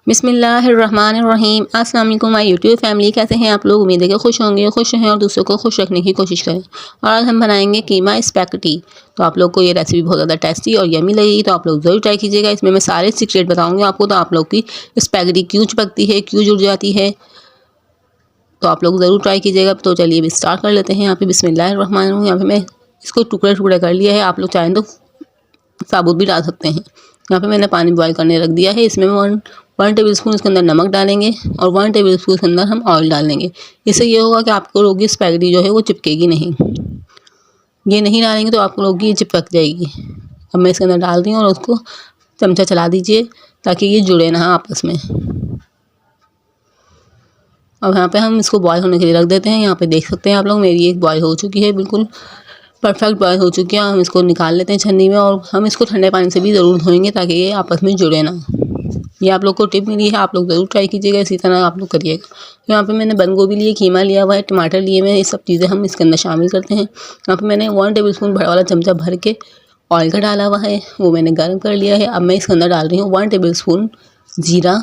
बिस्मिल्लाहिर्रहमानिर्रहीम। अस्सलाम वालेकुम माय यूट्यूब फैमिली, कैसे हैं आप लोग। उम्मीद है कि खुश होंगे, खुश रहें और दूसरों को खुश रखने की कोशिश करें। और आज हम बनाएंगे कीमा स्पैगेटी। तो आप लोग को ये रेसिपी बहुत ज़्यादा टेस्टी और यमी लगेगी, तो आप लोग ज़रूर ट्राई कीजिएगा। इसमें मैं सारे सीक्रेट बताऊँगी आपको, तो आप लोग की स्पैगेटी क्यों चिपकती है, क्यों जुड़ जाती है, तो आप लोग ज़रूर ट्राई कीजिएगा। तो चलिए अभी स्टार्ट कर लेते हैं। यहाँ पे बिस्मिल्लाहिर्रहमानिर्रहीम। यहाँ पे मैं इसको टुकड़े टुकड़े कर लिया है। आप लोग चाहें तो साबुत भी डाल सकते हैं। यहाँ पे मैंने पानी बॉईल करने रख दिया है। इसमें वन टेबल स्पून इसके अंदर नमक डालेंगे और 1 टेबल स्पून इसके अंदर हम ऑयल डालेंगे। इससे ये होगा कि आपको लोग की स्पैगेटी जो है वो चिपकेगी नहीं। ये नहीं डालेंगे तो आपको लोग की चिपक जाएगी। अब मैं इसके अंदर डाल दी हूँ और उसको चमचा चला दीजिए ताकि ये जुड़े ना आपस में। अब यहाँ पे हम इसको बॉईल होने के लिए रख देते हैं। यहाँ पे देख सकते हैं आप लोग, मेरी एक बॉईल हो चुकी है, बिल्कुल परफेक्ट बॉयल हो चुकी है। हम इसको निकाल लेते हैं छन्नी में और हम इसको ठंडे पानी से भी ज़रूर धोएंगे ताकि ये आपस में जुड़े ना। ये आप लोग को टिप मिली है, आप लोग ज़रूर ट्राई कीजिएगा, इसी तरह आप लोग करिएगा। तो यहाँ पे मैंने बंद गोभी लिए, कीमा लिया हुआ है, टमाटर लिए हुए हैं, ये सब चीज़ें हम इसके अंदर शामिल करते हैं। यहाँ पे मैंने 1 टेबल स्पून बड़ा वाला चमचा भर के ऑयल का डाला हुआ है, वो मैंने गर्म कर लिया है। अब मैं इसके अंदर डाल रही हूँ 1 टेबल स्पून जीरा।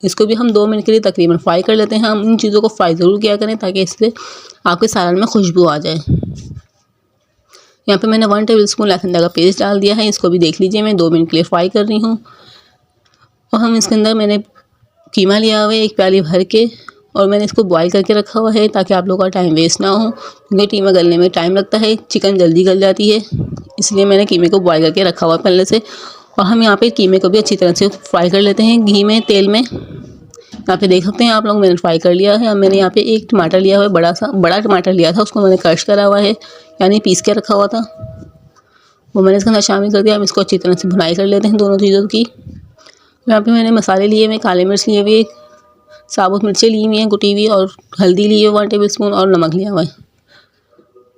इसको भी हम 2 मिनट के लिए तकरीबन फ्राई कर लेते हैं। हम इन चीज़ों को फ्राई ज़रूर किया करें ताकि इससे आपके सालन में खुशबू आ जाए। यहाँ पे मैंने 1 टेबल स्पून लहसुन का पेस्ट डाल दिया है। इसको भी देख लीजिए, मैं 2 मिनट के लिए फ्राई कर रही हूँ। और हम इसके अंदर मैंने कीमा लिया हुआ है 1 प्याली भर के, और मैंने इसको बॉईल करके रखा हुआ है ताकि आप लोगों का टाइम वेस्ट ना हो, क्योंकि कीमा गलने में टाइम लगता है, चिकन जल्दी गल जाती है, इसलिए मैंने कीमे को बॉईल करके रखा हुआ है पहले से। और हम यहाँ पे कीमे को भी अच्छी तरह से फ्राई कर लेते हैं घी में, तेल में। यहाँ पे देख सकते हैं आप लोग, मैंने फ्राई कर लिया है। अब मैंने यहाँ पे एक टमाटर लिया हुआ है, बड़ा टमाटर लिया था, उसको मैंने क्रश करा हुआ है, यानी पीस के रखा हुआ था, वो मैंने इसके अंदर शामिल कर दिया। हम इसको अच्छी तरह से भुनाई कर लेते हैं दोनों चीज़ों की। यहाँ पे मैंने मसाले लिए हुए, काले मिर्च लिए हुए, साबुत मिर्चें ली हुई हैं कुटी हुई, और हल्दी ली है 1 टेबल स्पून, और नमक लिया हुआ है।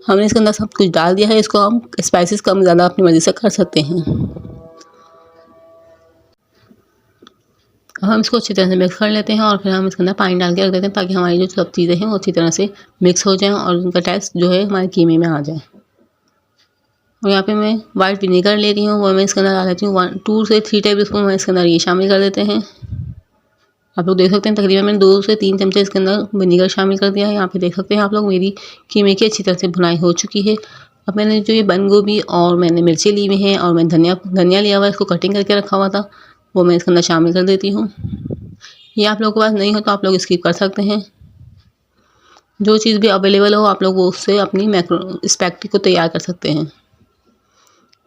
हमने इसके अंदर सब कुछ डाल दिया है। इसको हम स्पाइसेस कम ज़्यादा अपनी मर्ज़ी से कर सकते हैं। अब हम इसको अच्छी तरह से मिक्स कर लेते हैं और फिर हम इसके अंदर पानी डाल के रख देते हैं ताकि हमारी जो सब चीज़ें हैं वो अच्छी तरह से मिक्स हो जाएं और उनका टेस्ट जो है हमारे कीमे में आ जाए। और यहाँ पे मैं वाइट विनेगर ले रही हूँ, वो मैं इसके अंदर डाल देती हूँ 2 से 3 टेबल स्पून मैं इसके अंदर ये शामिल कर देते हैं। आप लोग देख सकते हैं तकरीबन मैंने 2 से 3 चमचे इसके अंदर विनेगर शामिल कर दिया है। यहाँ पे देख सकते हैं आप लोग, मेरी कीमे की अच्छी तरह से भुनाई हो चुकी है। अब मैंने जो ये बंद गोभी और मैंने मिर्ची ली हुई हैं और मैं धनिया लिया हुआ है, इसको कटिंग करके रखा हुआ था, वो मैं इसके अंदर शामिल कर देती हूँ। ये आप लोगों के पास नहीं हो तो आप लोग स्किप कर सकते हैं। जो चीज़ भी अवेलेबल हो आप लोग वो उससे अपनी स्पैगेटी को तैयार कर सकते हैं।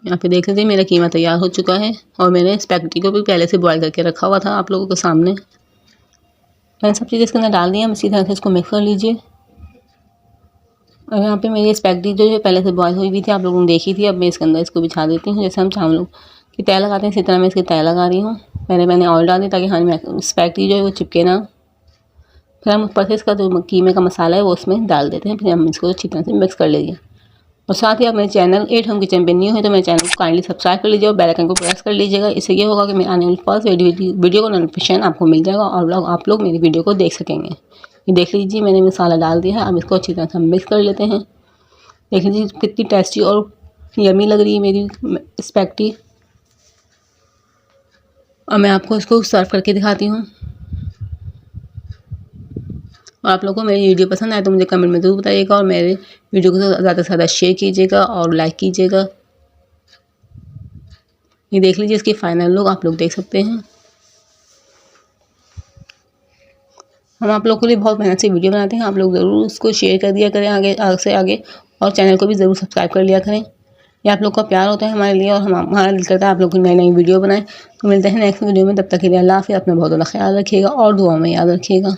यहाँ पे देख लीजिए मेरा कीमा तैयार हो चुका है और मैंने स्पैगेटी को भी पहले से बॉईल करके रखा हुआ था आप लोगों के सामने। मैंने सब चीज़ें इसके अंदर डाल दी हैं। इसी तरह से इसको मिक्स कर लीजिए। और यहाँ पे मेरी स्पैगेटी जो है पहले से बॉईल हुई हुई थी, आप लोगों ने देखी थी। अब मैं इसके अंदर इसको बिछा देती हूँ, जैसे हम चावलों की तय लगाते हैं इसी तरह मैं इसकी तय लगा रही हूँ। पहले मैंने ऑयल डाल दी ताकि हमारी स्पैगेटी जो है वो चिपके ना। फिर हम ऊपर से इसका जो कीमे का मसाला है वो उसमें डाल देते हैं। फिर हम इसको अच्छी तरह से मिक्स कर लीजिए। और साथ ही आप मेरे चैनल एट होम किचन पे न्यू है तो मेरे चैनल को काइंडली सब्सक्राइब कर लीजिए और बेल आइकन को प्रेस कर लीजिएगा। इससे ये होगा कि मेरे आने वाली फर्स्ट वीडियो का नोटिफिकेशन आपको मिल जाएगा और आप लोग मेरी वीडियो को देख सकेंगे। ये देख लीजिए मैंने मसाला डाल दिया है। अब इसको अच्छी तरह से हम मिक्स कर लेते हैं। देख लीजिए कितनी टेस्टी और यमी लग रही है मेरी स्पैगेटी। और मैं आपको इसको सर्व करके दिखाती हूँ। और आप लोगों को मेरी वीडियो पसंद आए तो मुझे कमेंट में ज़रूर बताइएगा और मेरे वीडियो को ज़्यादा से ज़्यादा शेयर कीजिएगा और लाइक कीजिएगा। ये देख लीजिए इसकी फाइनल लुक आप लोग देख सकते हैं। हम आप लोगों के लिए बहुत मेहनत से वीडियो बनाते हैं, आप लोग ज़रूर उसको शेयर कर दिया करें आगे से आगे, और चैनल को भी ज़रूर सब्सक्राइब कर लिया करें। ये आप लोग का प्यार होता है हमारे लिए और हमारा दिल करता है आप लोग नई नई वीडियो बनाएं। तो मिलते हैं नेक्स्ट वीडियो में, तब तक के लिए अल्लाह हाफ़िज़। अपना बहुत ज़्यादा ख्याल रखिएगा और दुआ में याद रखिएगा।